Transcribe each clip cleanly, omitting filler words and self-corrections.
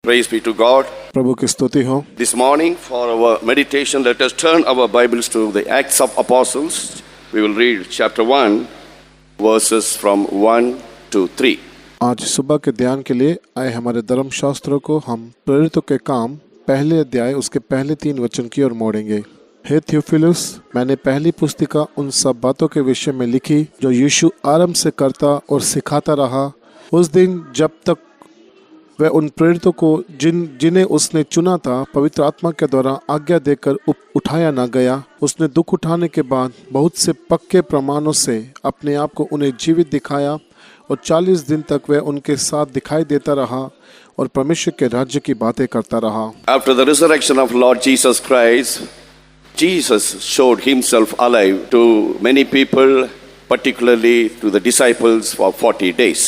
Praise be to God. प्रभु की स्तुति हो। This morning for our meditation, let us turn our Bibles to the Acts of Apostles. We will read chapter 1, verses from 1 to 3. आज सुबह के ध्यान के लिए आए हमारे धर्मशास्त्रों को हम प्रेरितों के काम पहले अध्याय उसके पहले 3 वचन की ओर मोड़ेंगे। हे थियोफिलुस, मैंने पहली पुस्तिका उन सब बातों के विषय में लिखी जो यीशु आरंभ से करता और सिखाता रहा, उस दिन जब तक वह उन प्रेरितों को जिन्हें उसने चुना था पवित्र आत्मा के द्वारा आज्ञा देकर उठाया न गया। उसने दुख उठाने के बाद बहुत से पक्के प्रमाणों से अपने आप को उन्हें जीवित दिखाया और 40 दिन तक वह उनके साथ दिखाई देता रहा और परमेश्वर के राज्य की बातें करता रहा। After the resurrection of Lord Jesus Christ, Jesus showed himself alive to many people, particularly to the disciples for 40 days.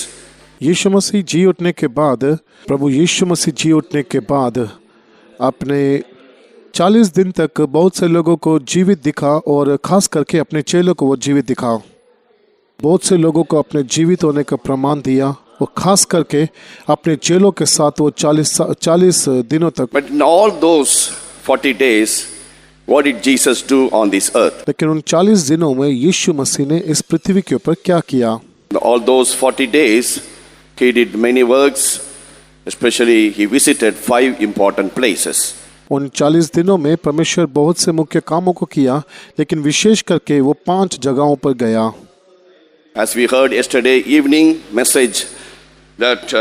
यीशु मसीह जी उठने के बाद प्रभु यीशु मसीह जी उठने के बाद अपने 40 दिन तक बहुत से लोगों को जीवित दिखा और खास करके अपने चेलों को वो जीवित दिखा। बहुत से लोगों को अपने जीवित होने का प्रमाण दिया और खास करके अपने चेलों के साथ वो 40 दिनों तक। But in all those 40 days, what did Jesus do on this earth? लेकिन उन 40 दिनों में यीशु मसीह ने इस पृथ्वी के ऊपर क्या किया? All those 40 days, he did many works, especially he visited 5 important places. उन 40 दिनों में परमेश्वर बहुत से मुख्य कामों को किया, लेकिन विशेष करके वो 5 जगहों पर गया। As we heard yesterday evening message that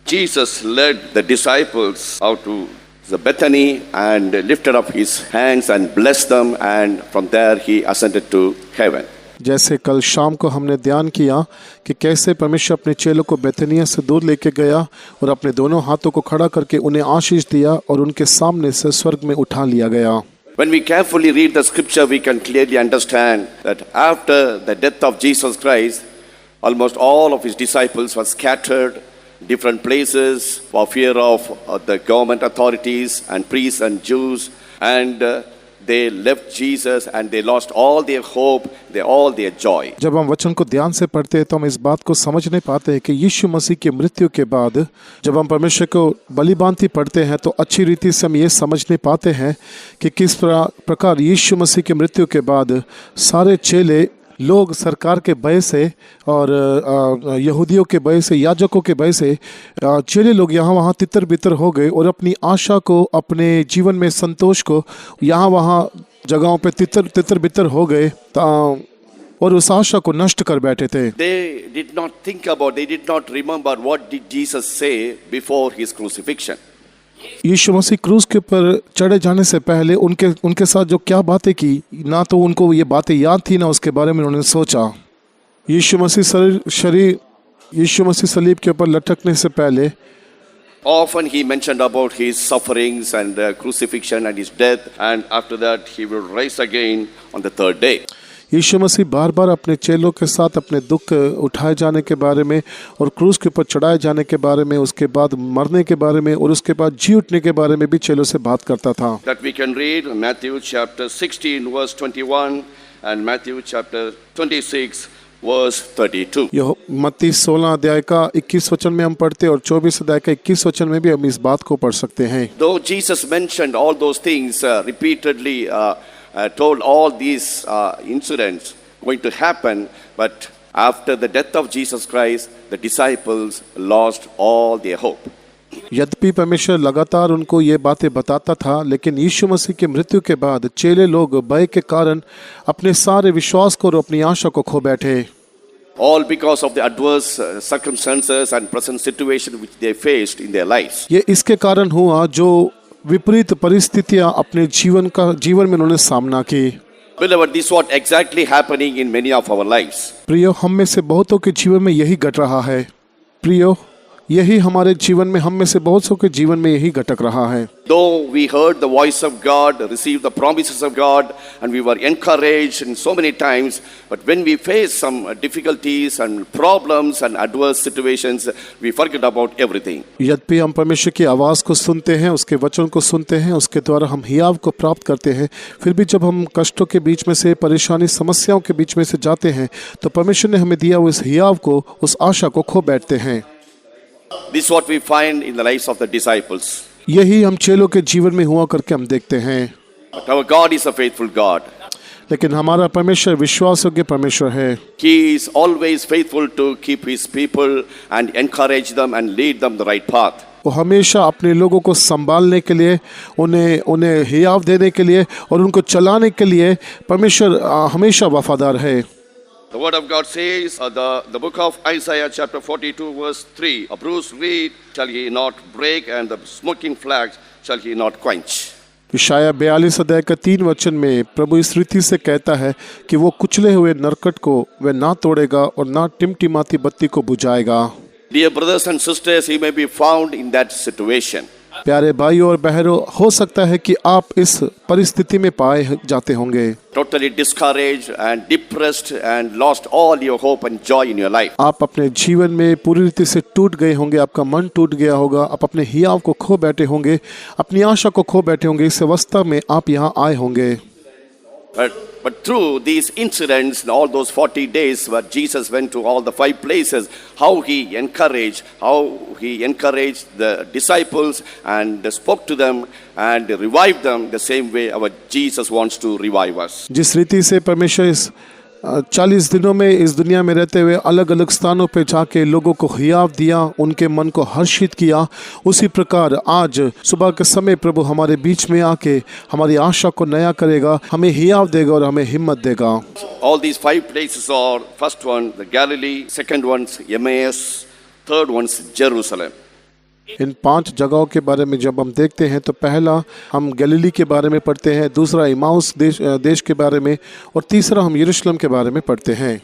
Jesus led the disciples out to the Bethany and lifted up his hands and blessed them, and from there he ascended to heaven. जैसे कल शाम को हमने ध्यान किया कि कैसे परमेश्वर अपने चेलों को बेथनिया से दूर लेके गया और अपने दोनों हाथों को खड़ा करके उन्हें आशीष दिया और उनके सामने से स्वर्ग में उठा लिया गया। When we carefully read the scripture, we can clearly understand that after the death of Jesus Christ, almost all of his disciples were scattered different places for fear of the government authorities and priests and Jews, and they left Jesus and they lost all their hope, all their joy. जब हम वचन को ध्यान से पढ़ते हैं तो हम इस बात को समझ नहीं पाते हैं कि यीशु मसीह की मृत्यु के बाद जब हम परमेश्वर को बलिदान पढ़ते हैं तो अच्छी रीति से हम ये समझ नहीं पाते हैं कि किस प्रकार यीशु मसीह की मृत्यु के बाद सारे चेले लोग सरकार के भय से और यहूदियों के भय से, याजकों के भय से चेले लोग यहाँ वहाँ तितर बितर हो गए और अपनी आशा को, अपने जीवन में संतोष को यहाँ वहाँ जगहों पे तितर बितर हो गए और उस आशा को नष्ट कर बैठे थे। They did not remember what did Jesus say before his crucifixion. यीशु मसीह क्रूस के ऊपर चढ़े जाने से पहले उनके साथ जो क्या बातें की, ना तो उनको ये बातें याद थी ना उसके बारे में उन्होंने सोचा। यीशु मसीह सलीब के ऊपर लटकने से पहले Often he mentioned about his sufferings and crucifixion and his death, and after that he will rise again on the 3rd day. यीशु मसीह बार बार अपने चेलों के साथ अपने दुख उठाए जाने के बारे में और क्रूस के ऊपर चढ़ाए जाने के बारे में, उसके बाद मरने के बारे में और उसके बाद जी उठने के बारे में भी चेलों से बात करता था। That we can read Matthew chapter 16 verse 21 and Matthew chapter 26 verse 32. यह मत्ती 16 अध्याय का 21 वचन में हम पढ़ते और 24 अध्याय का 21 वचन में भी हम इस बात को पढ़ सकते हैं। Though Jesus mentioned all those things repeatedly, told all these incidents going to happen, but after the death of Jesus Christ, the disciples lost all their hope. यद्यपि परमेश्वर लगातार उनको ये बातें बताता था, लेकिन यीशु मसीह की मृत्यु के बाद चेले लोग भय के कारण अपने सारे विश्वास को और अपनी आशा को खो बैठे। All because of the adverse circumstances and present situation which they faced in their lives. ये इसके कारण हुआ जो विपरीत परिस्थितियां अपने जीवन में उन्होंने सामना की। Beloved, this is what exactly happening in many of our lives. प्रियो, हम में से बहुतों के जीवन में यही घट रहा है। प्रियो, यही हमारे जीवन में, हम में से बहुत सौ के जीवन में यही घटक रहा है। Though we heard the voice of God, received the promises of God, and we were encouraged in so many times, but when we face some difficulties and problems and adverse situations, we forget about everything. यद्यपि हम परमेश्वर की आवाज़ को सुनते हैं, उसके वचन को सुनते हैं, उसके द्वारा हम हियाव को प्राप्त करते हैं, फिर भी जब हम कष्टों के बीच में से, परेशानी, समस्याओं के बीच में से जाते हैं, तो परमेश्वर ने हमें दिया उस हियाव को, उस आशा को खो बैठते हैं। This is what we find in the lives of the disciples. यही हम चेलों के जीवन में हुआ करके हम देखते हैं। But our God is a faithful God. लेकिन हमारा परमेश्वर विश्वासयोग्य परमेश्वर है। He is always faithful to keep his people and encourage them and lead them the right path. वो हमेशा अपने लोगों को संभालने के लिए, उन्हें हियाव देने के लिए और उनको चलाने के लिए परमेश्वर हमेशा वफादार है। The word of God says, the book of Isaiah chapter 42 verse 3, a bruised reed shall he not break and the smoking flax shall he not quench. इशाया 42 अध्याय का 3 वचन में प्रभु इस रीति से कहता है कि वो कुचले हुए नरकट को वह ना तोड़ेगा और ना टिमटिमाती बत्ती को बुझाएगा। Dear brothers and sisters, you may be found in that situation. प्यारे भाइयों और बहनों, हो सकता है कि आप इस परिस्थिति में पाए जाते होंगे। Totally discouraged and depressed and lost all your hope and joy in your life. आप अपने जीवन में पूरी रीति से टूट गए होंगे, आपका मन टूट गया होगा, आप अपने हियाव को खो बैठे होंगे, अपनी आशा को खो बैठे होंगे। इस अवस्था में आप यहाँ आए होंगे। But through these incidents, all those 40 days where Jesus went to all the 5 places, how he encouraged the disciples and spoke to them and revived them the same way our Jesus wants to revive us. जिस रीति से परमेश्वर इस 40 दिनों में इस दुनिया में रहते हुए अलग अलग स्थानों पे जाके लोगों को हियाव दिया, उनके मन को हर्षित किया, उसी प्रकार आज सुबह के समय प्रभु हमारे बीच में आके हमारी आशा को नया करेगा, हमें हियाव देगा और हमें हिम्मत देगा। All these 5 places are, first one the Galilee, second one's Emmaus, third one's Jerusalem. इन 5 जगहों के बारे में जब हम देखते हैं तो पहला हम गलीली के बारे में पढ़ते हैं, दूसरा इमाउस देश के बारे में और तीसरा हम यरूशलेम के बारे में पढ़ते हैं।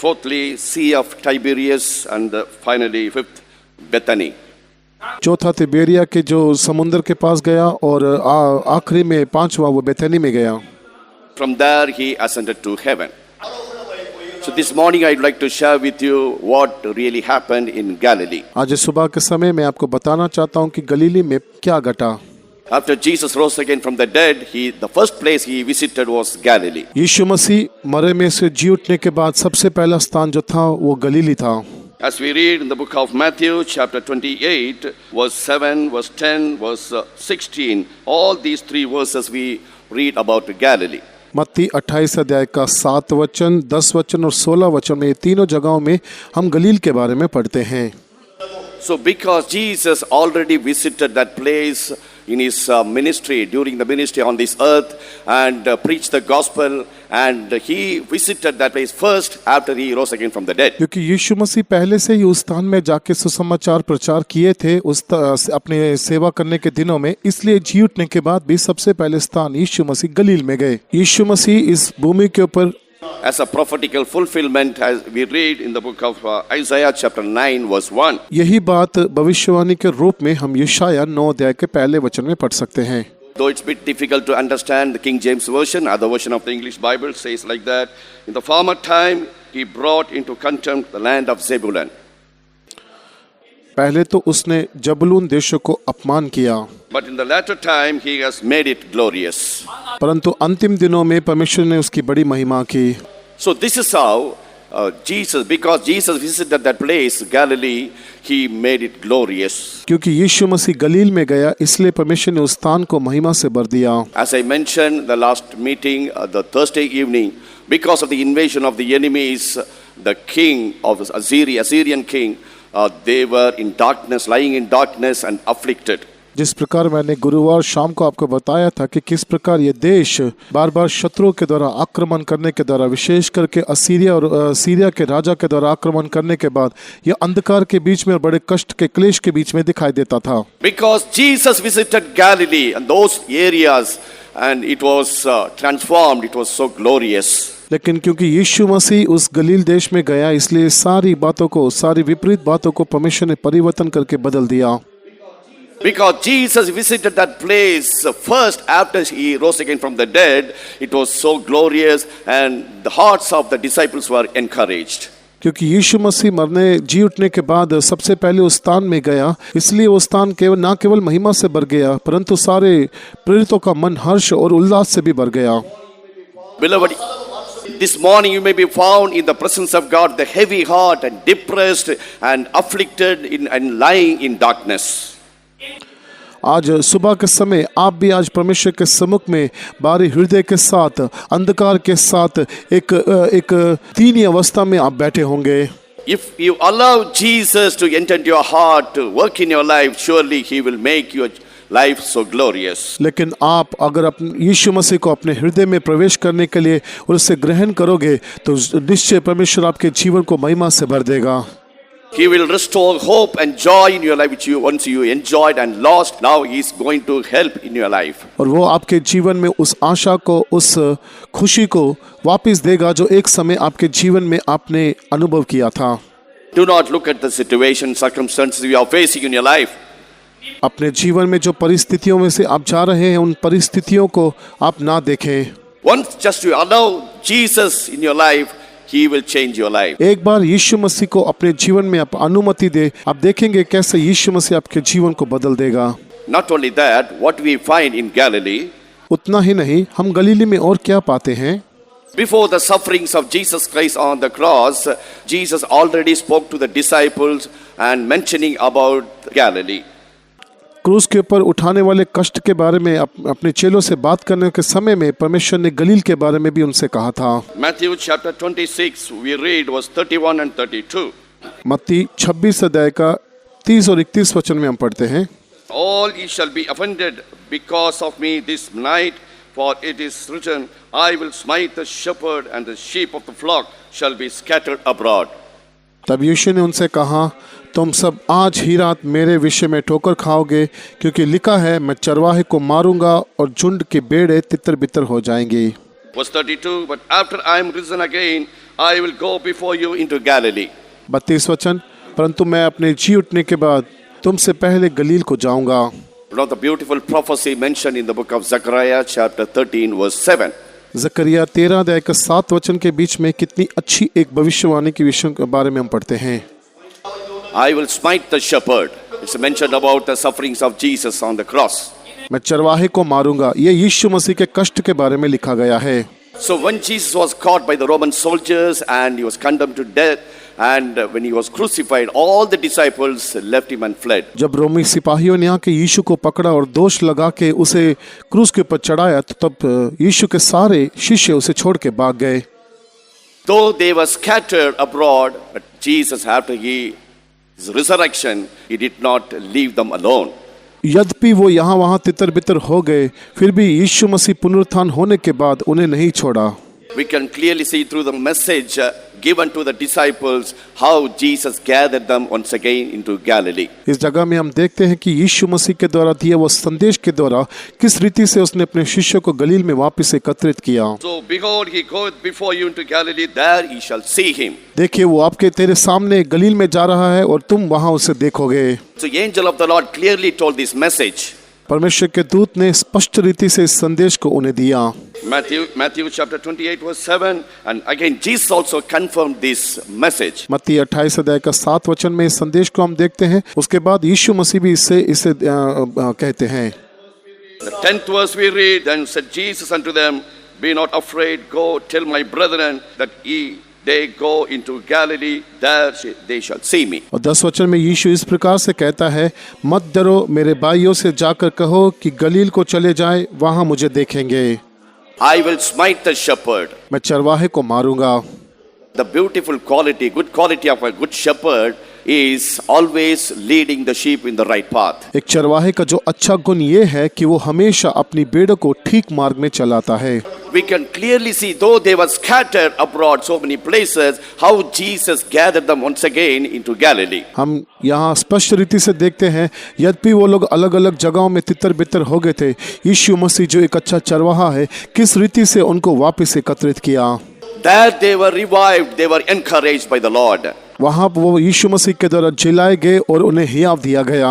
Fourthly, Sea of Tiberias and finally fifth, Bethany. चौथा तिबेरिया के जो समुद्र के पास गया और आखिरी में 5वां वो बेथनी में गया। From there he ascended to heaven. So this morning I'd like to share with you what really happened in Galilee. आज सुबह के समय मैं आपको बताना चाहता हूँ कि गलीली में क्या घटा। After Jesus rose again from the dead, the first place he visited was Galilee. यीशु मसीह मरे में से जी उठने के बाद सबसे पहला स्थान जो था वो गलीली था। As we read in the book of Matthew chapter 28 verse 7, verse 10, verse 16, all these 3 verses we read about Galilee. मत्ती 28 अध्याय का 7 वचन, 10 वचन और 16 वचन में, तीनों जगहों में हम गलील के बारे में पढ़ते हैं। So because Jesus already visited that place in his ministry, during the ministry on this earth, and preached the gospel, and he visited that place first after he rose again from the dead. क्योंकि यीशु मसीह पहले से ही उस स्थान में जाके सुसमाचार प्रचार किए थे अपने सेवा करने के दिनों में, इसलिए जी उठने के बाद भी सबसे पहले स्थान यीशु मसीह गलील में गए। यीशु मसीह इस भूमि के ऊपर as a prophetical fulfillment, as we read in the book of Isaiah chapter 9 verse 1. यही बात भविष्यवाणी के रूप में हम यशायाह 9 अध्याय के पहले वचन में पढ़ सकते हैं। Though it's a bit difficult to understand, the King James version, other version of the English Bible says like that, in the former time he brought into contempt the land of Zebulun. पहले तो उसने जबूलून देशों को अपमान किया, But in the latter time he has made it glorious. परंतु अंतिम दिनों में परमेश्वर ने उसकी बड़ी महिमा की। So this is how because Jesus visited that place, Galilee, he made it glorious. क्योंकि यीशु मसीह गलील में गया, इसलिए परमेश्वर ने उस स्थान को महिमा से भर दिया। As I mentioned the last meeting, the Thursday evening, because of the invasion of the enemies, the king of Assyrian king, they were in darkness, lying in darkness and afflicted. जिस प्रकार मैंने गुरुवार शाम को आपको बताया था कि किस प्रकार ये देश बार बार शत्रुओं के द्वारा आक्रमण करने के द्वारा, विशेष करके असीरिया और सीरिया के राजा के द्वारा आक्रमण करने के बाद ये अंधकार के बीच में और बड़े कष्ट के क्लेश के बीच में दिखाई देता था। Because Jesus visited Galilee and those areas and it was transformed, it was so glorious. लेकिन क्योंकि यीशु मसीह उस गलील देश में गया, इसलिए सारी बातों को, सारी विपरीत बातों को परमेश्वर ने परिवर्तन करके बदल दिया। Because Jesus visited that place first after he rose again from the dead, it was so glorious and the hearts of the disciples were encouraged. क्योंकि यीशु मसीह मरने जी उठने के बाद सबसे पहले उस स्थान में गया, इसलिए वो स्थान न केवल महिमा से भर गया, परंतु सारे प्रेरितों का मन हर्ष और उल्लास से भी भर गया। Beloved, this morning you may be found in the presence of God, the heavy heart and depressed and afflicted and lying in darkness. आज सुबह के समय आप भी आज परमेश्वर के सम्मुख में बारी हृदय के साथ अंधकार के साथ एक तीनी अवस्था में आप बैठे होंगे। If you allow Jesus to enter into your heart, to work in your life, surely He will make your life so glorious. लेकिन आप अगर अपने यीशु मसीह को अपने हृदय में प्रवेश करने के लिए और उसे ग्रहण करोगे तो निश्चय परमेश्वर आपके जीवन को महिमा से भर देगा। He will restore hope and joy in your life which you once you enjoyed and lost. Now He is going to help in your life. और वो आपके जीवन में उस आशा को, उस खुशी को वापस देगा जो एक समय आपके जीवन में आपने अनुभव किया था। Do not look at the situation, circumstances you are facing in your life. अपने जीवन में जो परिस्थितियों में से आप जा रहे हैं उन परिस्थितियों को आप ना देखें। Once just you allow Jesus in your life, He will change your life. एक बार यीशु मसीह को अपने जीवन में आप अनुमति दे, आप देखेंगे कैसे यीशु मसीह आपके जीवन को बदल देगा। Not only that, what we find in Galilee, उतना ही नहीं, हम गलीली में और क्या पाते हैं? before the sufferings of Jesus Christ on the cross, Jesus already spoke to the disciples and mentioning about Galilee. क्रूस के ऊपर उठाने वाले कष्ट के बारे में अपने चेलों से बात करने के समय में परमेश्वर ने गलील के बारे में भी उनसे कहा था। Matthew chapter 26 we read verse 31 and 32. मत्ती 26 अध्याय का 30 और 31 वचन में हम पढ़ते हैं। All ye shall be offended because of me this night, for it is written, I will smite the shepherd and the sheep of the flock shall be scattered abroad. तब यीशु ने उनसे कहा, तुम सब आज ही रात मेरे विषय में ठोकर खाओगे, क्योंकि लिखा है मैं चरवाहे को मारूंगा और झुंड के बेड़े तितर बितर हो जाएंगे। Verse 32, but after I am risen again, I will go before you into Galilee. 32 वचन, परंतु मैं अपने जी उठने के बाद तुमसे पहले गलील को जाऊंगा। One of the beautiful prophecy mentioned in the book of Zechariah chapter 13 verse 7. जकरिया 13 अध्याय का 7 वचन के बीच में कितनी अच्छी एक भविष्यवाणी के विषय के बारे में हम पढ़ते हैं। I will smite the shepherd. It's mentioned about the sufferings of Jesus on the cross. मैं चरवाहे को मारूंगा, ये यीशु मसीह के कष्ट के बारे में लिखा गया है। So when Jesus was caught by the Roman soldiers and he was condemned to death, and when he was crucified, all the disciples left him and fled. जब रोमी सिपाहियों ने आके यीशु को पकड़ा और दोष लगा के उसे क्रूस के ऊपर चढ़ाया तो तब यीशु के सारे शिष्य उसे छोड़ के भाग गए। Though they were scattered abroad, but Jesus, after his resurrection, he did not leave them alone. यद्यपि वो यहाँ वहाँ तितर बितर हो गए, फिर भी यीशु मसीह पुनरुत्थान होने के बाद उन्हें नहीं छोड़ा। We can clearly see through the message given to the disciples how Jesus gathered them once again into Galilee. इस जगह में हम देखते हैं कि यीशु मसीह के द्वारा दिए वो संदेश के द्वारा किस रीति से उसने अपने शिष्यों को गलील में वापस एकत्रित किया। So behold, he goeth before you into Galilee, there ye shall see him. देखिए वो आपके तेरे सामने गलील में जा रहा है और तुम वहाँ उसे देखोगे। So the angel of the Lord clearly told this message. परमेश्वर के दूत ने स्पष्ट रीति से इस संदेश को उन्हें दिया। Matthew chapter 28 verse 7, and again Jesus also confirmed this message. मत्ती 28 अध्याय का 7 वचन में इस संदेश को हम देखते हैं। उसके बाद यीशु मसीह भी इसे कहते हैं। The 10th verse we read, then said Jesus unto them, be not afraid, go tell my brethren that they go into Galilee, there they shall see me. और 10 वचन में यीशु इस प्रकार से कहता है, मत डरो, मेरे भाइयों से जाकर कहो कि गलील को चले जाएं, वहां मुझे देखेंगे। I will smite the shepherd. मैं चरवाहे को मारूंगा। The beautiful quality, good quality of a good shepherd is always leading the sheep in the right path. एक चरवाहे का जो अच्छा गुण ये है कि वो हमेशा अपनी भेड़ों को ठीक मार्ग में चलाता है। We can clearly see, though they were scattered abroad so many places, how Jesus gathered them once again into Galilee. हम यहाँ स्पष्ट रीति से देखते हैं, यद्यपि वो लोग अलग अलग जगहों में तितर बितर हो गए थे, यीशु मसीह जो एक अच्छा चरवाहा है, किस रीति से उनको वापस एकत्रित किया। There they were revived, they were encouraged by the Lord. वहाँ वो यीशु मसीह के द्वारा जिलाए गए और उन्हें हियाव दिया गया।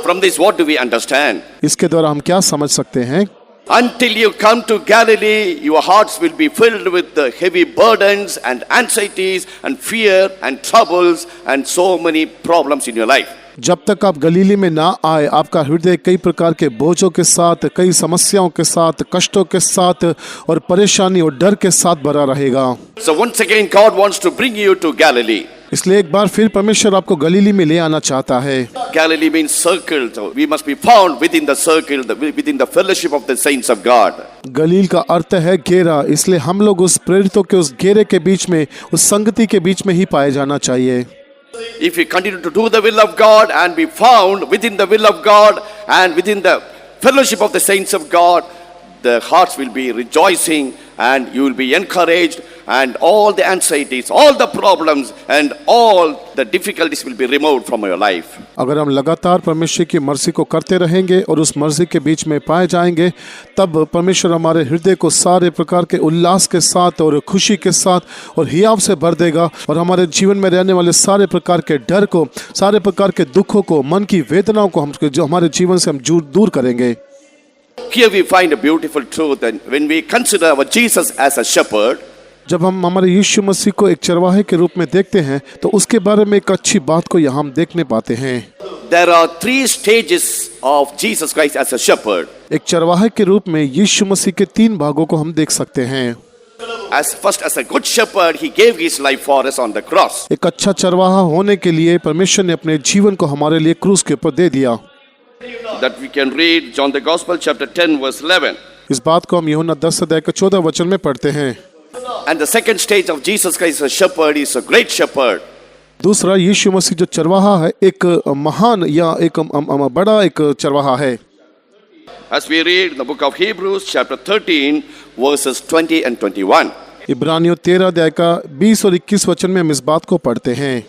From this what do we understand? इसके द्वारा हम क्या समझ सकते हैं? Until you come to Galilee, your hearts will be filled with the heavy burdens and anxieties and fear and troubles and so many problems in your life. जब तक आप गलीली में ना आए, आपका हृदय कई प्रकार के बोझों के साथ, कई समस्याओं के साथ, कष्टों के साथ और परेशानी और डर के साथ भरा रहेगा। So once again, God wants to bring you to Galilee. इसलिए एक बार फिर परमेश्वर आपको गलीली में ले आना चाहता है। Galilee means circle, so we must be found within the circle, within the fellowship of the saints of God. गलील का अर्थ है घेरा, इसलिए हम लोग उस प्रेरितों के उस घेरे के बीच में, उस संगति के बीच में ही पाए जाना चाहिए। If we continue to do the will of God and be found within the will of God and within the fellowship of the saints of God, the hearts will be rejoicing and you will be encouraged, and all the anxieties, all the problems and all the difficulties will be removed from your life. अगर हम लगातार परमेश्वर की मर्जी को करते रहेंगे और उस मर्जी के बीच में पाए जाएंगे, तब परमेश्वर हमारे हृदय को सारे प्रकार के उल्लास के साथ और खुशी के साथ और हियाव से भर देगा और हमारे जीवन में रहने वाले सारे प्रकार के डर को, सारे प्रकार के दुखों को, मन की वेदनाओं को हम जो हमारे जीवन से हम दूर करेंगे। Here we find a beautiful truth, and when we consider our Jesus as a shepherd, जब हम हमारे यीशु मसीह को एक चरवाहे के रूप में देखते हैं तो उसके बारे में एक अच्छी बात को यहाँ हम देखने पाते हैं। there are three stages of Jesus Christ as a shepherd. एक चरवाहे के रूप में यीशु मसीह के 3 भागों को हम देख सकते हैं। As a good shepherd, he gave his life for us on the cross. एक अच्छा चरवाहा होने के लिए परमेश्वर ने अपने जीवन को हमारे लिए क्रूस के ऊपर दे दिया। That we can read John the Gospel chapter 10 verse 11. इस बात को हम यूहन्ना 10 अध्याय के 14 वचन में पढ़ते हैं। And the second stage of Jesus Christ as a shepherd is a great shepherd. दूसरा, यीशु मसीह जो चरवाहा है, एक महान या एक बड़ा एक चरवाहा है। As we read the book of Hebrews chapter 13 verses 20 and 21. इब्रानियों 13 अध्याय का 20 और 21 वचन में हम इस बात को पढ़ते हैं।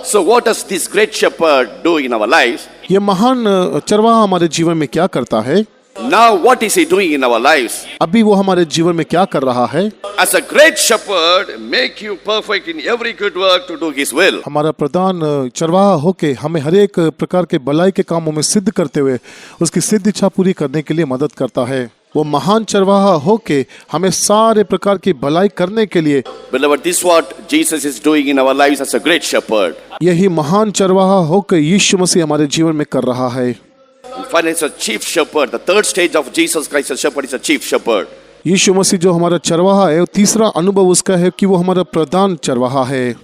So what does this great shepherd do in our lives? ये महान चरवाहा हमारे जीवन में क्या करता है? Now what is he doing in our lives? अभी वो हमारे जीवन में क्या कर रहा है? As a great shepherd, make you perfect in every good work to do his will. हमारा प्रधान चरवाहा होके हमें हर एक प्रकार के भलाई के कामों में सिद्ध करते हुए उसकी सिद्ध इच्छा पूरी करने के लिए मदद करता है। वो महान चरवाहा होके हमें सारे प्रकार की भलाई करने के लिए। Beloved, this is what Jesus is doing in our lives as a great shepherd. यही महान चरवाहा होकर यीशु मसीह हमारे जीवन में कर रहा है। And finally, it's a chief shepherd. The third stage of Jesus Christ as a shepherd is a chief shepherd. यीशु मसीह जो हमारा चरवाहा है, तीसरा अनुभव उसका है कि वो हमारा प्रधान चरवाहा है।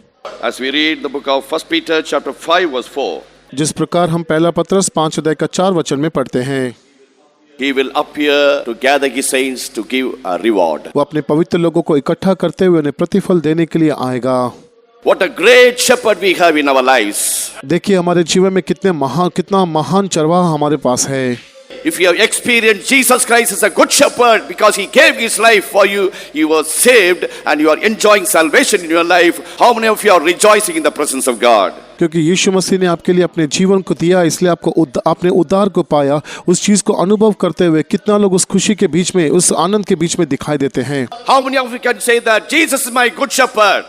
As we read the book of 1 Peter chapter 5 verse 4. जिस प्रकार हम पहला पत्रस 5 अध्याय का 4 वचन में पढ़ते हैं। He will appear to gather his saints to give a reward. वो अपने पवित्र लोगों को इकट्ठा करते हुए उन्हें प्रतिफल देने के लिए आएगा। What a great shepherd we have in our lives. देखिए हमारे जीवन में कितना महान चरवाहा हमारे पास है। If you have experienced Jesus Christ as a good shepherd because he gave his life for you, you were saved and you are enjoying salvation in your life. How many of you are rejoicing in the presence of God? क्योंकि यीशु मसीह ने आपके लिए अपने जीवन को दिया, इसलिए आपने उद्धार को पाया। उस चीज को अनुभव करते हुए कितना लोग उस खुशी के बीच में, उस आनंद के बीच में दिखाई देते हैं। How many of you can say that Jesus is my good shepherd?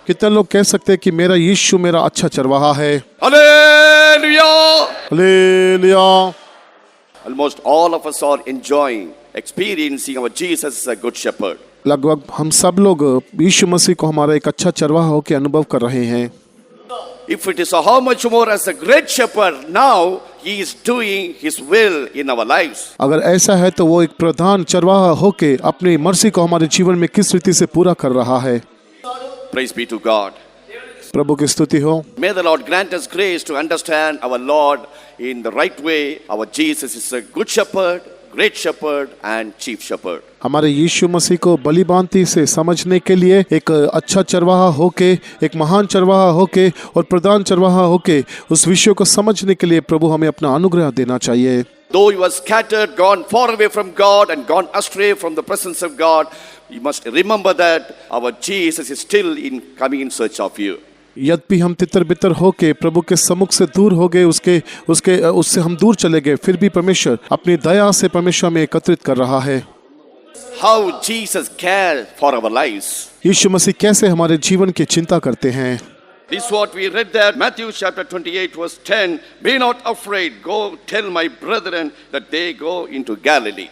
कितने लोग कह सकते हैं कि मेरा यीशु मेरा अच्छा चरवाहा है। Hallelujah! Hallelujah. Almost all of us are enjoying, experiencing our Jesus as a good shepherd. लगभग हम सब लोग यीशु मसीह को हमारा एक अच्छा चरवाहा होकर अनुभव कर रहे हैं। If it is so, how much more as a great shepherd now he is doing his will in our lives. अगर ऐसा है तो वो एक प्रधान चरवाहा होके अपनी मर्जी को हमारे जीवन में किस रीति से पूरा कर रहा है। Praise be to God. प्रभु की स्तुति हो। May the Lord grant us grace to understand our Lord in the right way. Our Jesus is a good shepherd, great shepherd and chief shepherd. हमारे यीशु मसीह को बलिभांति से समझने के लिए एक अच्छा चरवाहा होके, एक महान चरवाहा होके और प्रधान चरवाहा होके उस विषय को समझने के लिए प्रभु हमें अपना अनुग्रह देना चाहिए। Though you are scattered, gone far away from God and gone astray from the presence of God, you must remember that our Jesus is still coming in search of you. यद्यपि हम तितर बितर होके प्रभु के सम्मुख से दूर हो गए, उससे हम दूर चले गए, फिर भी परमेश्वर अपनी दया से परमेश्वर में एकत्रित कर रहा है। How Jesus cares for our lives. यीशु मसीह कैसे हमारे जीवन की चिंता करते हैं। This is what we read there, Matthew chapter 28 verse 10. Be not afraid, go tell my brethren that they go into Galilee.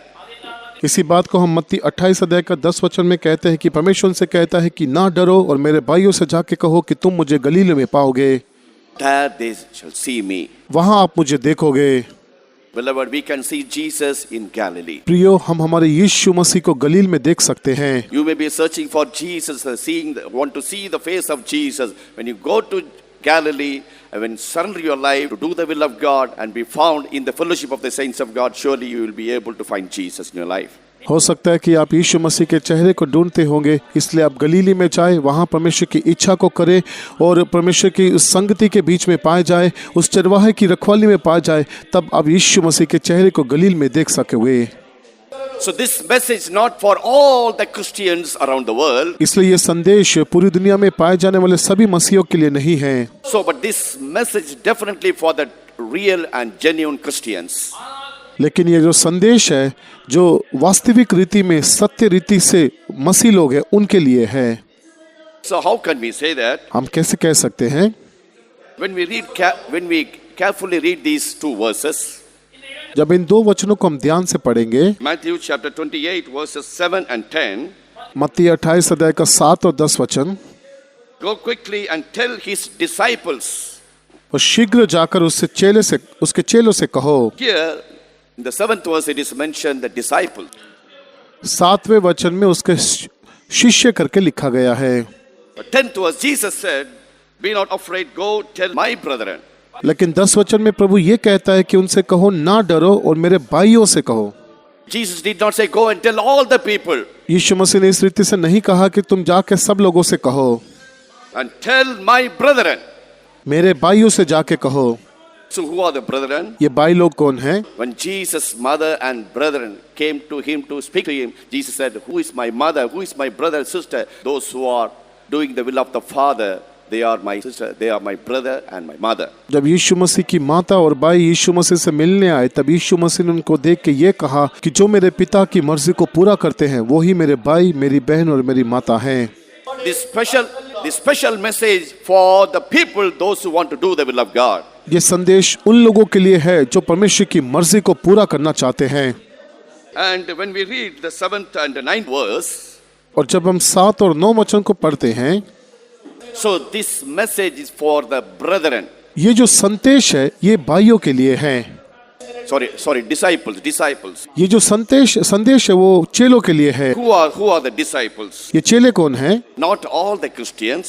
इसी बात को हम मत्ती 28 अध्याय का 10 वचन में कहते हैं कि परमेश्वर उनसे कहता है कि ना डरो और मेरे भाइयों से जाके कहो कि तुम मुझे गलील में पाओगे। there they shall see me. वहां आप मुझे देखोगे। Beloved, we can see Jesus in Galilee. प्रियो, हम हमारे यीशु मसीह को गलील में देख सकते हैं। You may be searching for Jesus, want to see the face of Jesus. When you go to Galilee, and when you surrender your life to do the will of God and be found in the fellowship of the saints of God, surely you will be able to find Jesus in your life. हो सकता है कि आप यीशु मसीह के चेहरे को ढूंढते होंगे, इसलिए आप गलीली में जाए, वहाँ परमेश्वर की इच्छा को करें और परमेश्वर की उस संगति के बीच में पाए जाए, उस चरवाहे की रखवाली में पाए जाए, तब आप यीशु मसीह के चेहरे को गलील में देख सकोगे। So this message not for all the Christians around the world. इसलिए ये संदेश पूरी दुनिया में पाए जाने वाले सभी मसीहियों के लिए नहीं है। So but this message definitely for the real and genuine Christians. लेकिन ये जो संदेश है, जो वास्तविक रीति में सत्य रीति से मसीह लोग हैं, उनके लिए है। So how can we say that? हम कैसे कह सकते हैं? When we carefully read these two verses, जब इन दो वचनों को हम ध्यान से पढ़ेंगे, Matthew chapter 28 verses 7 and 10, मत्ती 28 अध्याय का 7 और 10 वचन, go quickly and tell his disciples. और शीघ्र जाकर उसके चेलों से कहो। Here in the 7th verse it is mentioned the disciple. 7वें वचन में उसके शिष्य करके लिखा गया है। But 10th verse Jesus said, be not afraid, go tell my brethren. लेकिन 10 वचन में प्रभु ये कहता है कि उनसे कहो, ना डरो और मेरे भाइयों से कहो। Jesus did not say go and tell all the people. यीशु मसीह ने इस रीति से नहीं कहा कि तुम जाके सब लोगों से कहो। And tell my brethren. मेरे भाइयों से जाके कहो। So who are the brethren? ये भाई लोग कौन हैं? When Jesus' mother and brethren came to him to speak to him, Jesus said, who is my mother? Who is my brother and sister? Those who are doing the will of the Father, they are my sister, they are my brother and my mother. जब यीशु मसीह की माता और भाई यीशु मसीह से मिलने आए, तब यीशु मसीह ने उनको देख के ये कहा कि जो मेरे पिता की मर्जी को पूरा करते हैं, वो ही मेरे भाई, मेरी बहन और मेरी माता हैं। This special message for the people, those who want to do the will of God. ये संदेश उन लोगों के लिए है जो परमेश्वर की मर्जी को पूरा करना चाहते हैं। And when we read the 7th and the 9th verse, और जब हम 7 और 9 वचन को पढ़ते हैं, so this message is for the brethren. ये जो संदेश है, ये भाइयों के लिए है। Sorry, disciples. ये जो संदेश है, वो चेलों के लिए है। Who are the disciples? ये चेले कौन हैं? Not all the Christians.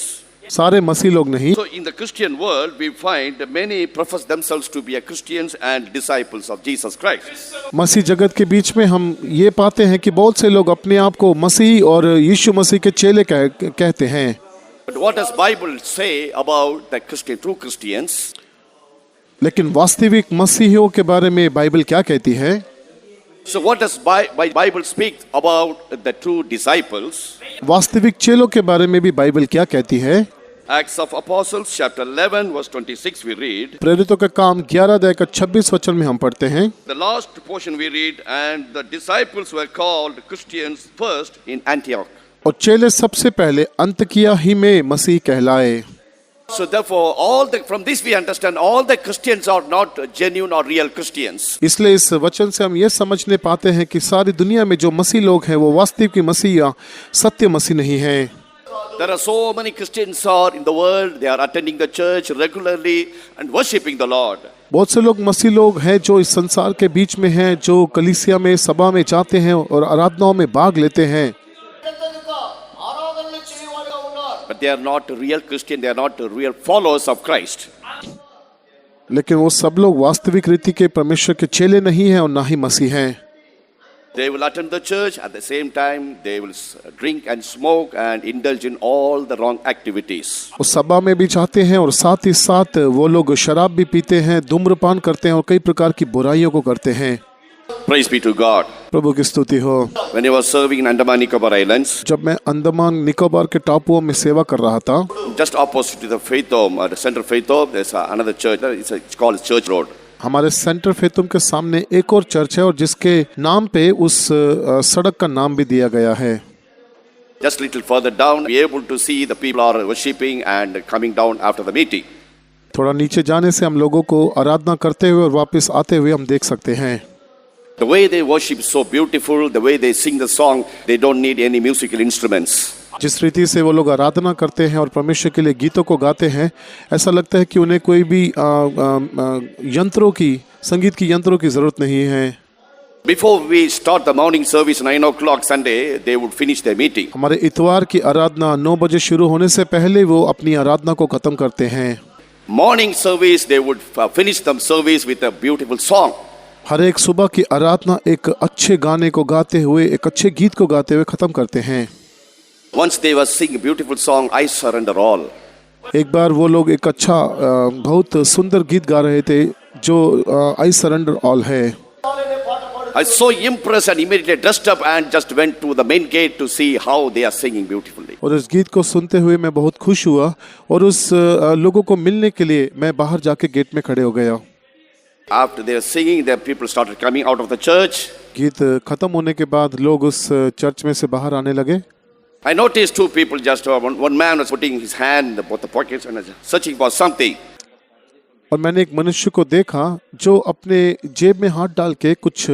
सारे मसीह लोग नहीं। So in the Christian world, we find many profess themselves to be a Christians and disciples of Jesus Christ. मसीह जगत के बीच में हम ये पाते हैं कि बहुत से लोग अपने आप को मसीह और यीशु मसीह के चेले कहते हैं। But what does Bible say about the true Christians? लेकिन वास्तविक मसीहियों के बारे में बाइबल क्या कहती है? So what does Bible speak about the true disciples? वास्तविक चेलों के बारे में भी बाइबल क्या कहती है? Acts of Apostles chapter 11 verse 26 we read. प्रेरितों का काम 11 अध्याय का 26 वचन में हम पढ़ते हैं। The last portion we read, and the disciples were called Christians first in Antioch. और चेले सबसे पहले अंतकिया ही में मसीह कहलाए। So therefore, from this we understand all the Christians are not genuine or real Christians. इसलिए इस वचन से हम ये समझने पाते हैं कि सारी दुनिया में जो मसीह लोग हैं, वो वास्तविक मसीह या सत्य मसीह नहीं हैं। There are so many Christians are in the world. They are attending the church regularly and worshiping the Lord. बहुत से लोग मसीह लोग हैं जो इस संसार के बीच में हैं, जो कलीसिया में सभा में जाते हैं और आराधनाओं में भाग लेते हैं। But they are not real Christian. They are not real followers of Christ. लेकिन वो सब लोग वास्तविक रीति के परमेश्वर के चेले नहीं हैं और ना ही मसीह हैं। They will attend the church at the same time. They will drink and smoke and indulge in all the wrong activities. वो सभा में भी जाते हैं और साथ ही साथ वो लोग शराब भी पीते हैं, धूम्रपान करते हैं और कई प्रकार की बुराइयों को करते हैं। Praise be to God. प्रभु की स्तुति हो। When I was serving in Andaman Nicobar Islands, जब मैं अंडमान निकोबार के टापुओं में सेवा कर रहा था, just opposite to the Faith Home, the Center Faith Home, there's another church. It's called Church Road. हमारे सेंटर फेतुम के सामने एक और चर्च है और जिसके नाम पे उस सड़क का नाम भी दिया गया है। Just little further down, we are able to see the people are worshiping and coming down after the meeting. थोड़ा नीचे जाने से हम लोगों को आराधना करते हुए और वापस आते हुए हम देख सकते हैं। The way they worship is so beautiful. The way they sing the song, they don't need any musical instruments. जिस रीति से वो लोग आराधना करते हैं और परमेश्वर के लिए गीतों को गाते हैं, ऐसा लगता है कि उन्हें कोई भी यंत्रों की, संगीत की यंत्रों की जरूरत नहीं है। Before we start the morning service 9 o'clock Sunday, they would finish their meeting. हमारे इतवार की आराधना 9 बजे शुरू होने से पहले वो अपनी आराधना को खत्म करते हैं। Morning service, they would finish the service with a beautiful song. हर एक सुबह की आराधना एक अच्छे गाने को गाते हुए, एक अच्छे गीत को गाते हुए खत्म करते हैं। Once they were singing a beautiful song, I surrender all. एक बार वो लोग एक अच्छा बहुत सुंदर गीत गा रहे थे जो आई सरेंडर ऑल है। I was so impressed and immediately dressed up and just went to the main gate to see how they are singing beautifully. और इस गीत को सुनते हुए मैं बहुत खुश हुआ और उस लोगों को मिलने के लिए मैं बाहर जाके गेट में खड़े हो गया। After they were singing, the people started coming out of the church. गीत खत्म होने के बाद लोग उस चर्च में से बाहर आने लगे। I noticed two people just, one man was putting his hand in both the pockets and was searching for something. और मैंने एक मनुष्य को देखा जो अपने जेब में हाथ डाल के कुछ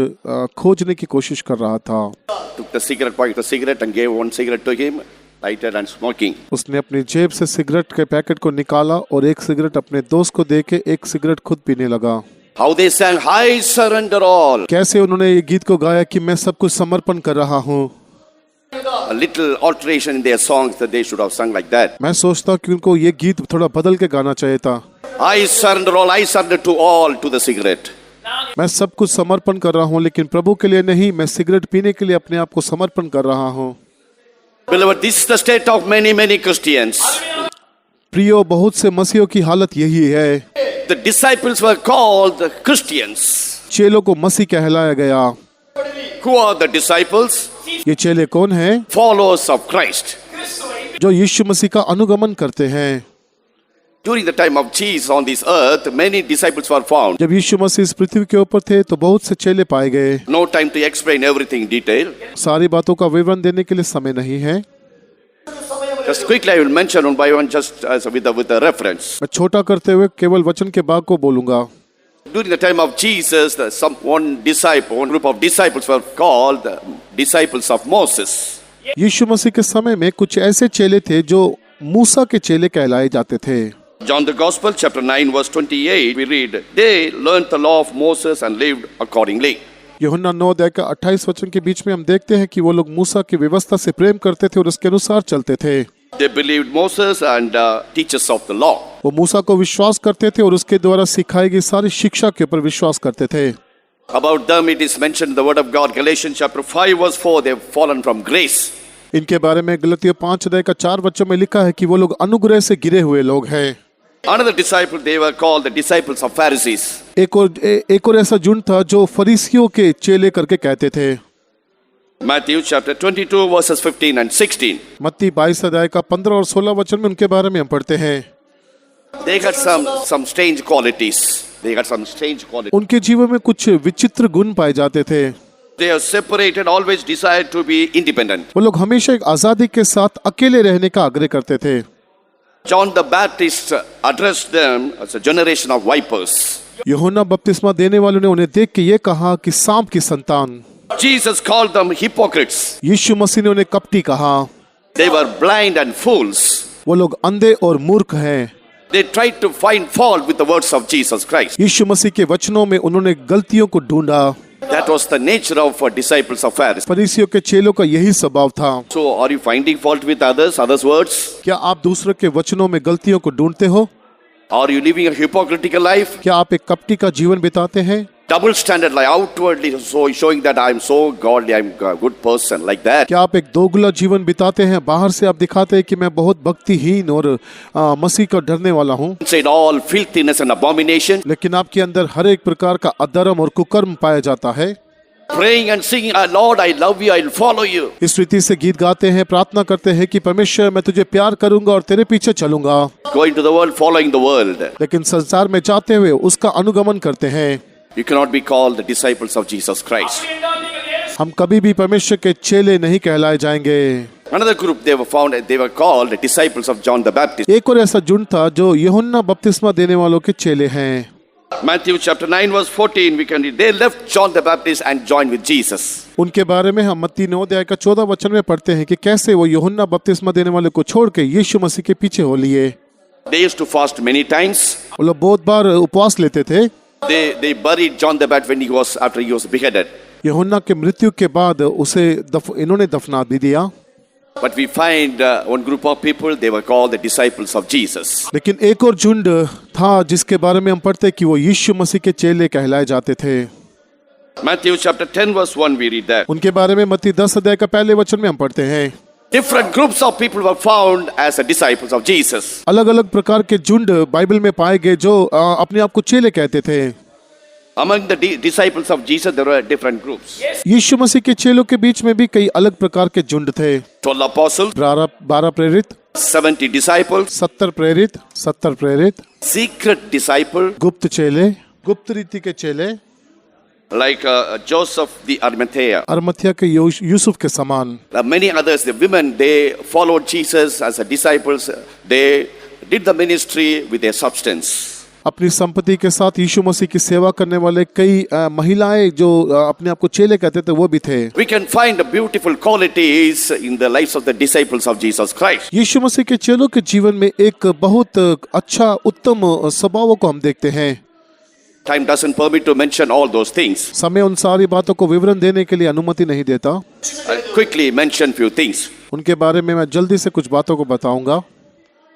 खोजने की कोशिश कर रहा था। Took the cigarette pocket, the cigarette and gave one cigarette to him, lighted and smoking. उसने अपनी जेब से सिगरेट के पैकेट को निकाला और एक सिगरेट अपने दोस्त को देके एक सिगरेट खुद पीने लगा। How they sang, I surrender all. कैसे उन्होंने ये गीत को गाया कि मैं सब कुछ समर्पण कर रहा हूँ। A little alteration in their songs that they should have sung like that. मैं सोचता कि उनको ये गीत थोड़ा बदल के गाना चाहिए था। I surrender all, I surrender to all to the cigarette. मैं सब कुछ समर्पण कर रहा हूँ लेकिन प्रभु के लिए नहीं, मैं सिगरेट पीने के लिए अपने आप को समर्पण कर रहा हूँ। Beloved, this is the state of many Christians. प्रियो, बहुत से मसीहों की हालत यही है। The disciples were called the Christians. चेलों को मसीह कहलाया गया। Who are the disciples? ये चेले कौन हैं? Followers of Christ. जो यीशु मसीह का अनुगमन करते हैं। During the time of Jesus on this earth, many disciples were found. जब यीशु मसीह इस पृथ्वी के ऊपर थे तो बहुत से चेले पाए गए। No time to explain everything in detail. सारी बातों का विवरण देने के लिए समय नहीं है। Just quickly I will mention one by one just as with a reference. मैं छोटा करते हुए केवल वचन के भाग को बोलूंगा। During the time of Jesus, one group of disciples were called the disciples of Moses. यीशु मसीह के समय में कुछ ऐसे चेले थे जो मूसा के चेले कहलाए जाते थे। John the Gospel, chapter 9, verse 28, we read, they learned the law of Moses and lived accordingly. यूहन्ना 9 अध्याय का 28 वचन के बीच में हम देखते हैं कि वो लोग मूसा की व्यवस्था से प्रेम करते थे और उसके अनुसार चलते थे। They believed Moses and teachers of the law. वो मूसा को विश्वास करते थे और उसके द्वारा सिखाई गई सारी शिक्षा के ऊपर विश्वास करते थे। About them it is mentioned in the word of God, Galatians chapter 5, verse 4, they have fallen from grace. इनके बारे में गलतियों 5 अध्याय का 4 वचन में लिखा है कि वो लोग अनुग्रह से गिरे हुए लोग हैं। Another disciple, they were called the disciples of Pharisees. एक और ऐसा झुंड था जो फरीसियों के चेले करके कहते थे। Matthew chapter 22, verses 15 and 16. मत्ती 22 अध्याय का 15 और 16 वचन में उनके बारे में हम पढ़ते हैं। They had some strange qualities. They had some strange qualities. उनके जीवन में कुछ विचित्र गुण पाए जाते थे। They are separated, always desired to be independent. वो लोग हमेशा एक आजादी के साथ अकेले रहने का आग्रह करते थे। John the Baptist addressed them as a generation of vipers. यूहन्ना बपतिस्मा देने वालों ने उन्हें देख के ये कहा कि सांप की संतान। Jesus called them hypocrites. यीशु मसीह ने उन्हें कपटी कहा। They were blind and fools. वो लोग अंधे और मूर्ख हैं। They tried to find fault with the words of Jesus Christ. यीशु मसीह के वचनों में उन्होंने गलतियों को ढूंढा। That was the nature of disciples of Pharisees. फरीसियों के चेलों का यही स्वभाव था। So, are you finding fault with others' words? क्या आप दूसरों के वचनों में गलतियों को ढूंढते हो? Are you living a hypocritical life? क्या आप एक कपटी का जीवन बिताते हैं? Double standard, like outwardly showing that I am so godly, I am a good person, like that. क्या आप एक दोगला जीवन बिताते हैं? बाहर से आप दिखाते हैं कि मैं बहुत भक्तिहीन और मसीह का डरने वाला हूँ। Inside all filthiness and abomination. लेकिन आपके अंदर हर एक प्रकार का अधर्म और कुकर्म पाया जाता है। Praying and singing, Lord, I love you, I will follow you. इस रीति से गीत गाते हैं, प्रार्थना करते हैं कि परमेश्वर मैं तुझे प्यार करूंगा और तेरे पीछे चलूंगा। Going to the world, following the world. लेकिन संसार में जाते हुए उसका अनुगमन करते हैं। You cannot be called the disciples of Jesus Christ. हम कभी भी परमेश्वर के चेले नहीं कहलाए जाएंगे। Another group they were called the disciples of John the Baptist. एक और ऐसा झुंड था जो यूहन्ना बपतिस्मा देने वालों के चेले हैं। Matthew chapter 9 verse 14 we can read. They left John the Baptist and joined with Jesus. उनके बारे में हम मत्ती 9 अध्याय का 14 वचन में पढ़ते हैं कि कैसे वो यूहन्ना बपतिस्मा देने वाले को छोड़ के यीशु मसीह के पीछे हो लिए। They used to fast many times. वो लोग बहुत बार उपवास लेते थे। They buried John the Baptist when after he was beheaded. यूहन्ना के मृत्यु के बाद उसे इन्होंने दफना भी दिया। But we find one group of people, they were called the disciples of Jesus. लेकिन एक और झुंड था जिसके बारे में हम पढ़ते कि वो यीशु मसीह के चेले कहलाए जाते थे। Matthew chapter 10 verse 1 we read that. उनके बारे में मत्ती 10 अध्याय का पहले वचन में हम पढ़ते हैं। Different groups of people were found as the disciples of Jesus. अलग अलग प्रकार के झुंड बाइबल में पाए गए जो अपने आप को चेले कहते थे। Among the disciples of Jesus there were different groups. यीशु मसीह के चेलों के बीच में भी कई अलग प्रकार के झुंड थे। 12 apostles, 12 प्रेरित, 70 disciples, 70 प्रेरित, secret disciple गुप्त चेले, गुप्त रीति के चेले, like Joseph the Arimathea. अरमथिया के यूसुफ के समान। Many others, the women, they followed Jesus as a disciples. They did the ministry with their substance. अपनी संपत्ति के साथ यीशु मसीह की सेवा करने वाले कई महिलाएं जो अपने आप को चेले कहते थे वो भी थे। We can find the beautiful qualities in the lives of the disciples of Jesus Christ. यीशु मसीह के चेलों के जीवन में एक बहुत अच्छा उत्तम स्वभाव को हम देखते हैं। Time doesn't permit to mention all those things. समय उन सारी बातों को विवरण देने के लिए अनुमति नहीं देता। I'll quickly mention few things. उनके बारे में मैं जल्दी से कुछ बातों को बताऊंगा।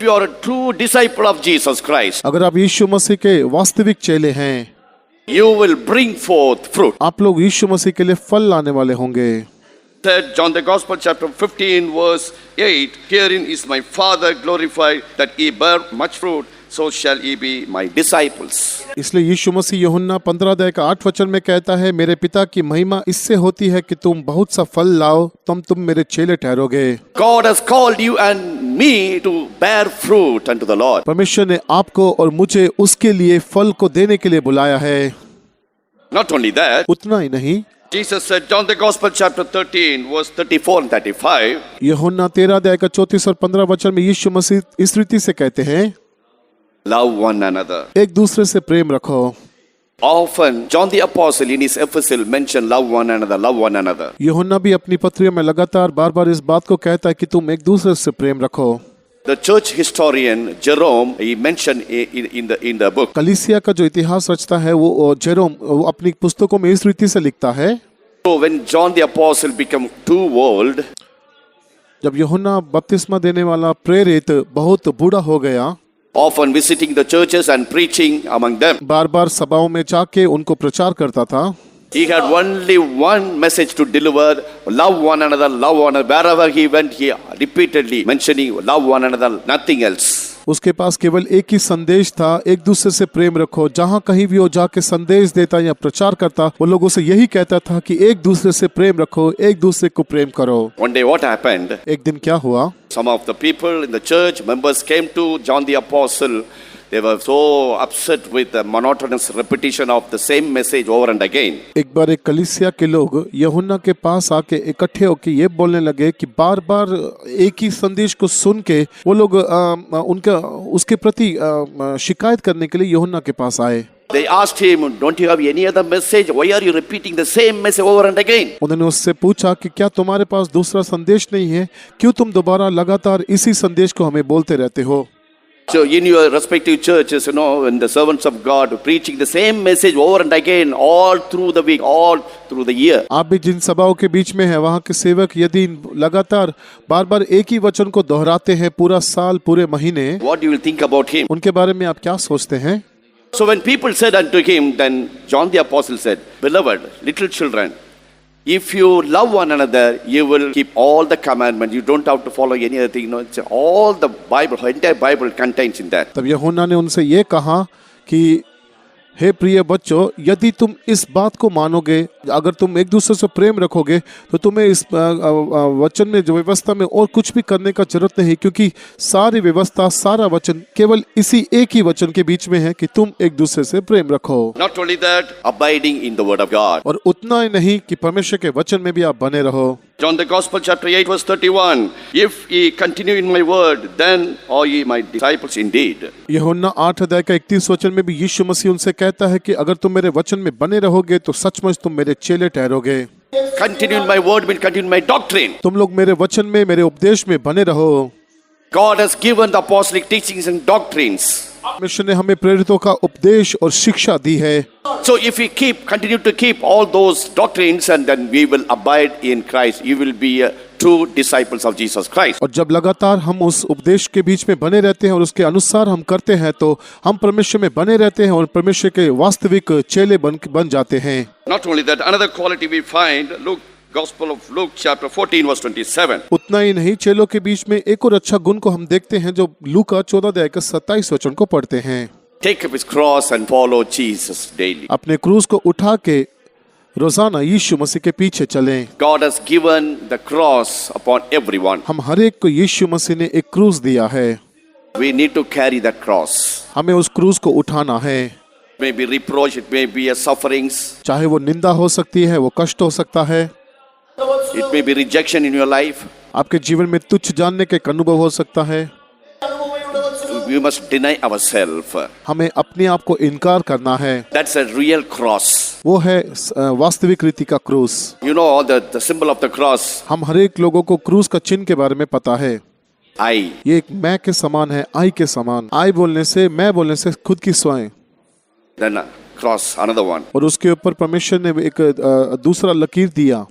If you are a true disciple of Jesus Christ, अगर आप यीशु मसीह के वास्तविक चेले हैं, you will bring forth fruit. आप लोग यीशु मसीह के लिए फल लाने वाले होंगे। Said John the Gospel chapter 15 verse 8, herein is my Father glorified, that ye bear much fruit, so shall ye be my disciples. इसलिए यीशु मसीह यूहन्ना 15 अध्याय का 8 वचन में कहता है, मेरे पिता की महिमा इससे होती है कि तुम बहुत सा फल लाओ, तुम मेरे चेले ठहरोगे। God has called you and me to bear fruit unto the Lord. परमेश्वर ने आपको और मुझे उसके लिए फल को देने के लिए बुलाया है। Not only that, उतना ही नहीं, Jesus said, John the Gospel chapter 13 verse 34 and 35, यूहन्ना 13 अध्याय का 34 और 15 वचन में यीशु मसीह इस रीति से कहते हैं, love one another. एक दूसरे से प्रेम रखो। Often John the Apostle in his epistle mentioned love one another, love one another. यूहन्ना भी अपनी पत्रियों में लगातार बार-बार इस बात को कहता है कि तुम एक दूसरे से प्रेम रखो। The church historian Jerome, he mentioned in the book. कलीसिया का जो इतिहास रचता है वो जेरोम अपनी पुस्तकों में इस रीति से लिखता है, So when John the Apostle became too old, जब यूहन्ना बपतिस्मा देने वाला प्रेरित बहुत बूढ़ा हो गया, often visiting the churches and preaching among them, बार-बार सभाओं में जाके उनको प्रचार करता था। he had only one message to deliver: love one another, love one another. Wherever he went, he repeatedly mentioning love one another, nothing else. उसके पास केवल एक ही संदेश था, एक दूसरे से प्रेम रखो। जहाँ कहीं भी वो जाके संदेश देता या प्रचार करता, वो लोगों से यही कहता था कि एक दूसरे से प्रेम रखो, एक दूसरे को प्रेम करो। One day what happened? एक दिन क्या हुआ? Some of the people in the church, members, came to John the Apostle. They were so upset with the monotonous repetition of the same message over and again. एक बार एक कलीसिया के लोग यूहन्ना के पास आके इकट्ठे होके ये बोलने लगे कि बार-बार एक ही संदेश को सुन के वो लोग उनका उसके प्रति शिकायत करने के लिए यूहन्ना के पास आए। They asked him, "Don't you have any other message? Why are you repeating the same message over and again?" उन्होंने उससे पूछा कि क्या तुम्हारे पास दूसरा संदेश नहीं है? क्यों तुम दोबारा लगातार इसी संदेश को हमें बोलते रहते हो? So in your respective churches, when the servants of God preaching the same message over and again all through the week, all through the year. आप भी जिन सभाओं के बीच में है, वहाँ के सेवक यदि लगातार बार-बार एक ही वचन को दोहराते हैं पूरा साल, पूरे महीने, What do you think about him? उनके बारे में आप क्या सोचते हैं? So when people said unto him, then John the Apostle said, "Beloved, little children, if you love one another, you will keep all the commandments. You don't have to follow any other thing. It's all the Bible, entire Bible contains in that." तब यूहन्ना ने उनसे ये कहा कि हे प्रिय बच्चों, यदि तुम इस बात को मानोगे, अगर तुम एक दूसरे से प्रेम रखोगे, तो तुम्हें इस वचन में जो व्यवस्था में और कुछ भी करने का जरूरत नहीं, क्योंकि सारी व्यवस्था, सारा वचन केवल इसी एक ही वचन के बीच में है कि तुम एक दूसरे से प्रेम रखो। Not only that, abiding in the word of God. और उतना ही नहीं कि परमेश्वर के वचन में भी आप बने रहो। John the Gospel chapter 8 verse 31. If ye continue in my word, then are ye my disciples indeed. यूहन्ना 8 अध्याय का 31 वचन में भी यीशु मसीह उनसे कहता है कि अगर तुम मेरे वचन में बने रहोगे तो सचमुच तुम मेरे चेले ठहरोगे। Continue in my word means continue in my doctrine. तुम लोग मेरे वचन में, मेरे उपदेश में बने रहो। God has given the apostolic teachings and doctrines. परमेश्वर ने हमें प्रेरितों का उपदेश और शिक्षा दी है। So if we continue to keep all those doctrines, and then we will abide in Christ. You will be true disciples of Jesus Christ. और जब लगातार हम उस उपदेश के बीच में बने रहते हैं और उसके अनुसार हम करते हैं तो हम परमेश्वर में बने रहते हैं और परमेश्वर के वास्तविक चेले बन जाते हैं। Not only that, another quality we find, Gospel of Luke chapter 14 verse 27. उतना ही नहीं, चेलों के बीच में एक और अच्छा गुण को हम देखते हैं जो लूका 14 अध्याय के 27 वचन को पढ़ते हैं। Take up his cross and follow Jesus daily. अपने क्रूस को उठा के रोजाना यीशु मसीह के पीछे चलें। God has given the cross upon everyone. हम हर एक को यीशु मसीह ने एक क्रूस दिया है। We need to carry that cross. हमें उस क्रूस को उठाना है। It may be reproach, it may be a sufferings, चाहे वो निंदा हो सकती है, वो कष्ट हो सकता है, it may be rejection in your life. आपके जीवन में तुच्छ जानने के एक अनुभव हो सकता है। We must deny ourselves. हमें अपने आप को इनकार करना है। That's a real cross. वो है वास्तविक रीति का क्रूस। You know the symbol of the cross. हम हर एक लोगों को क्रूस का चिन्ह के बारे में पता है। I. ये एक मैं के समान है, आई के समान। आई बोलने से, मैं बोलने से खुद की स्वयं। Then cross, another one. और उसके ऊपर परमेश्वर ने एक दूसरा लकीर दिया।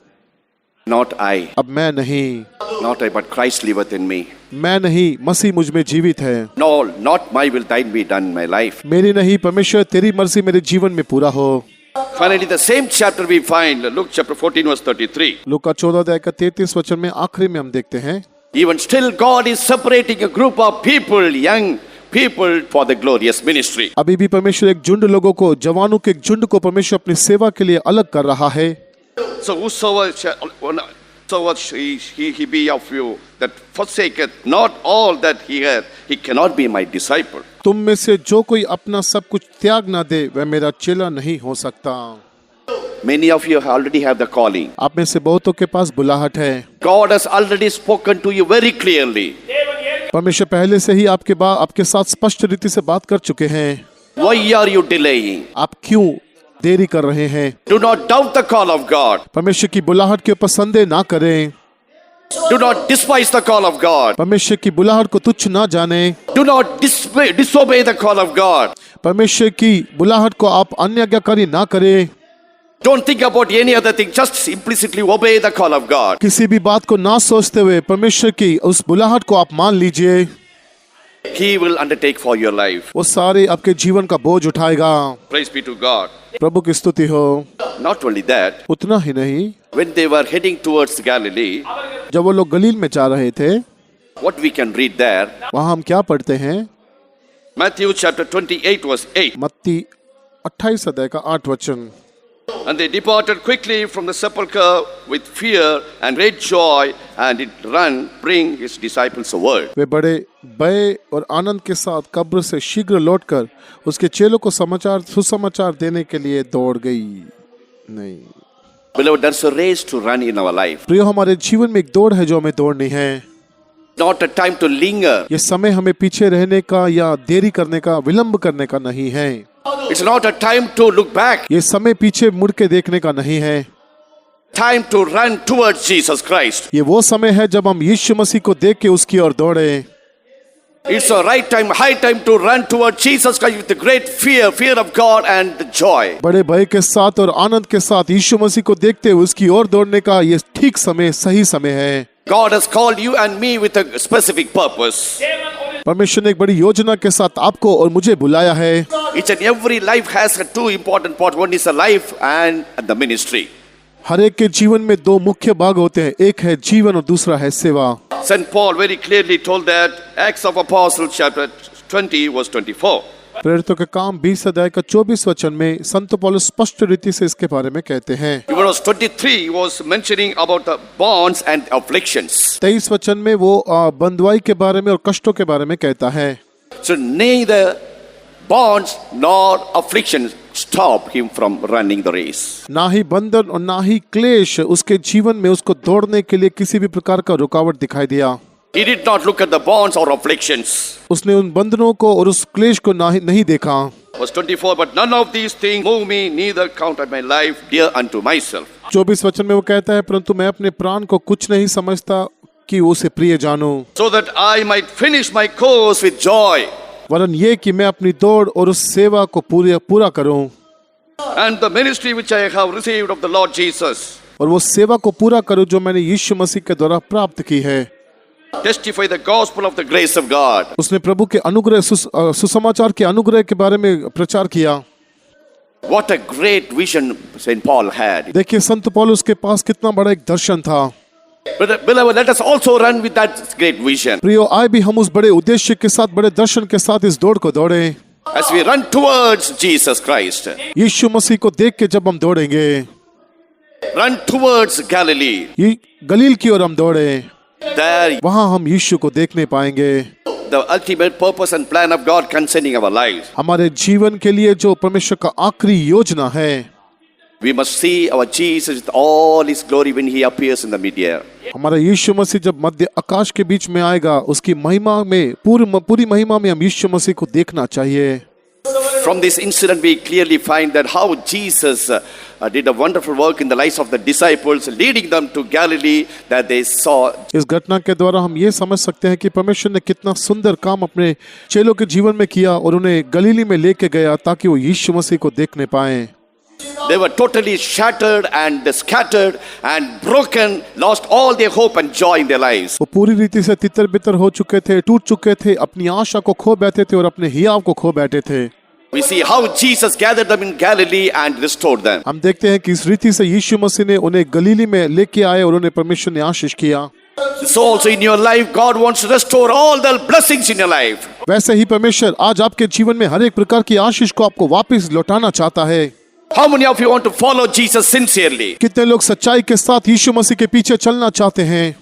Not I. अब मैं नहीं, Not I, but Christ liveth in me. मैं नहीं, मसीह मुझ में जीवित है। No, not my will, thine be done in my life. मेरी नहीं, परमेश्वर तेरी मर्जी मेरे जीवन में पूरा हो। Finally, the same chapter we find, Luke chapter 14 verse 33. लूका 14 अध्याय का 33 वचन में आखिरी में हम देखते हैं, Even still God is separating a group of people, young people, for the glorious ministry. अभी भी परमेश्वर एक झुंड लोगों को, जवानों के एक झुंड को परमेश्वर अपनी सेवा के लिए अलग कर रहा है। So whosoever he be of you that forsaketh not all that he hath, he cannot be my disciple. तुम में से जो कोई अपना सब कुछ त्याग ना दे वह मेरा चेला नहीं हो सकता। Many of you already have the calling. आप में से बहुतों के पास बुलाहट है। God has already spoken to you very clearly. परमेश्वर पहले से ही आपके साथ स्पष्ट रीति से बात कर चुके हैं। Why are you delaying? आप क्यों देरी कर रहे हैं? Do not doubt the call of God. परमेश्वर की बुलाहट के ऊपर संदेह ना करें। Do not despise the call of God. परमेश्वर की बुलाहट को तुच्छ ना जाने। Do not disobey the call of God. परमेश्वर की बुलाहट को आप अनाज्ञाकारी ना करें। Don't think about any other thing. Just implicitly obey the call of God. किसी भी बात को ना सोचते हुए परमेश्वर की उस बुलाहट को आप मान लीजिए। He will undertake for your life. वो सारे आपके जीवन का बोझ उठाएगा। Praise be to God. प्रभु की स्तुति हो। Not only that, उतना ही नहीं, when they were heading towards Galilee, जब वो लोग गलील में जा रहे थे, what we can read there, वहां हम क्या पढ़ते हैं? Matthew chapter 28 verse 8. मत्ती 28 अध्याय का 8 वचन। And they departed quickly from the sepulchre with fear and great joy, and did run, bring his disciples word. वे बड़े भय और आनंद के साथ कब्र से शीघ्र लौटकर उसके चेलों को सुसमाचार देने के लिए दौड़ गई। नहीं, Beloved, there's a race to run in our life. प्रियो, हमारे जीवन में एक दौड़ है जो हमें दौड़नी है। Not a time to linger. ये समय हमें पीछे रहने का या देरी करने का, विलंब करने का नहीं है। It's not a time to look back. ये समय पीछे मुड़ के देखने का नहीं है। Time to run towards Jesus Christ. ये वो समय है जब हम यीशु मसीह को देख के उसकी ओर दौड़े। It's a right time, high time to run towards Jesus Christ with the great fear of God and the joy. बड़े भय के साथ और आनंद के साथ यीशु मसीह को देखते हुए उसकी ओर दौड़ने का ये ठीक समय, सही समय है। God has called you and me with a specific purpose. परमेश्वर ने एक बड़ी योजना के साथ आपको और मुझे बुलाया है। Each and every life has two important parts. One is a life and the ministry. हर एक के जीवन में दो मुख्य भाग होते हैं, एक है जीवन और दूसरा है सेवा। St. Paul very clearly told that, Acts of Apostles chapter 20 verse 24. प्रेरितों के काम 20 अध्याय का 24 वचन में संत पौलुस स्पष्ट रीति से इसके बारे में कहते हैं। Verse 23 was mentioning about the bonds and afflictions. 23 वचन में वो बंधुआई के बारे में और कष्टों के बारे में कहता है। So neither bonds nor afflictions stop him from running the race. ना ही बंधन और ना ही क्लेश उसके जीवन में उसको दौड़ने के लिए किसी भी प्रकार का रुकावट दिखाई दिया। He did not look at the bonds or afflictions. उसने उन बंधनों को और उस क्लेश को नहीं देखा। Verse 24, but none of these things move me, neither count I my life dear unto myself. 24 वचन में वो कहता है, परंतु मैं अपने प्राण को कुछ नहीं समझता कि उसे प्रिय जानूं, So that I might finish my course with joy वरन ये कि मैं अपनी दौड़ और उस सेवा को पूरा करूं and the ministry which I have received of the Lord Jesus. और वो सेवा को पूरा करूं जो मैंने यीशु मसीह के द्वारा प्राप्त की है। Testify the gospel of the grace of God. उसने प्रभु के अनुग्रह सुसमाचार के अनुग्रह के बारे में प्रचार किया। What a great vision Saint Paul had. देखिए संत पौलुस के पास कितना बड़ा एक दर्शन था। But beloved, let us also run with that great vision. प्रियो, आए भी हम उस बड़े उद्देश्य के साथ, बड़े दर्शन के साथ इस दौड़ को दौड़े। As we run towards Jesus Christ, यीशु मसीह को देख के जब हम दौड़ेंगे, run towards Galilee. ये गलील की ओर हम दौड़े, There, वहां हम यीशु को देखने पाएंगे। the ultimate purpose and plan of God concerning our lives. हमारे जीवन के लिए जो परमेश्वर का आखिरी योजना है, We must see our Jesus with all his glory when he appears in the mid-air. हमारा यीशु मसीह जब मध्य आकाश के बीच में आएगा, उसकी महिमा में पूरी महिमा में हम यीशु मसीह को देखना चाहिए। From this incident, we clearly find that how Jesus did a wonderful work in the lives of the disciples, leading them to Galilee, that they saw. इस घटना के द्वारा हम ये समझ सकते हैं कि परमेश्वर ने कितना सुंदर काम अपने चेलों के जीवन में किया और उन्हें गलीली में लेके गया ताकि वो यीशु मसीह को देखने पाएं। They were totally shattered and scattered and broken, lost all their hope and joy in their lives. वो पूरी रीति से तितर बितर हो चुके थे, टूट चुके थे, अपनी आशा को खो बैठे थे और अपने हियाव को खो बैठे थे। We see how Jesus gathered them in Galilee and restored them. हम देखते हैं कि इस रीति से यीशु मसीह ने उन्हें गलीली में लेके आए और उन्हें परमेश्वर ने आशीष किया। So also in your life, God wants to restore all the blessings in your life. वैसे ही परमेश्वर आज आपके जीवन में हर एक प्रकार की आशीष को आपको वापस लौटाना चाहता है। How many of you want to follow Jesus sincerely? कितने लोग सच्चाई के साथ यीशु मसीह के पीछे चलना चाहते हैं?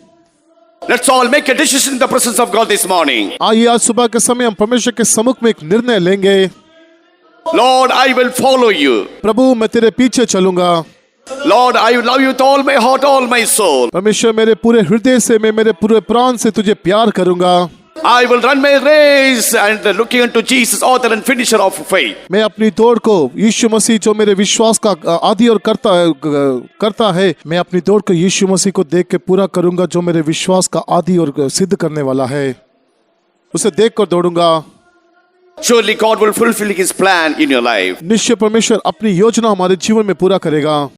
Let's all make a decision in the presence of God this morning. आइए आज सुबह के समय हम परमेश्वर के सम्मुख में एक निर्णय लेंगे। Lord, I will follow you. प्रभु, मैं तेरे पीछे चलूंगा। Lord, I will love you with all my heart, all my soul. परमेश्वर, मेरे पूरे हृदय से, मैं मेरे पूरे प्राण से तुझे प्यार करूंगा। I will run my race and looking unto Jesus, author and finisher of faith. मैं अपनी दौड़ को यीशु मसीह जो मेरे विश्वास का आदि और करता है, मैं अपनी दौड़ को यीशु मसीह को देख के पूरा करूंगा जो मेरे विश्वास का आदि और सिद्ध करने वाला है। उसे देख कर दौड़ूंगा। Surely God will fulfill his plan in your life. निश्चय परमेश्वर अपनी योजना हमारे जीवन में पूरा करेगा।